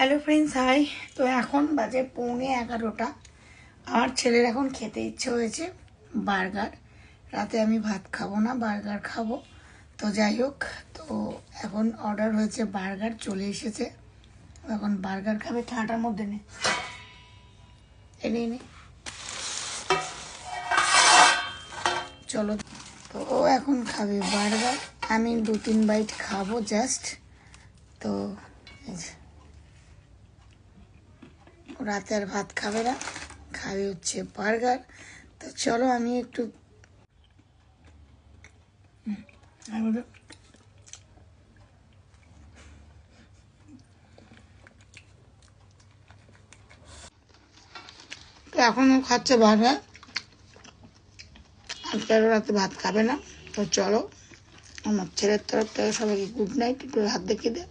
Hello friends, high. তো এখন বাজে 11:15। আমার ছেলের এখন খেতে ইচ্ছে হয়েছে বার্গার। রাতে আমি ভাত খাবো না, বার্গার খাবো। তো যাই হোক, তো এখন অর্ডার হয়েছে, বার্গার চলে এসেছে। এখন বার্গার খাবে। ঠান্ডার মধ্যে নে, এনে নে, চলো। তো ও এখন খাবে বার্গার, আমি 2-3 বাইট খাবো জাস্ট। তো রাতে আর ভাত খাবে না, খাবে হচ্ছে বার্গার। তো চলো আমি একটু তো এখনও খাচ্ছে বার্গার, আজকে আরও রাতে ভাত খাবে না। তো চলো, আমার ছেলের তরফ থেকে সবাইকে গুড নাইট। একটু হাত দেখিয়ে দে।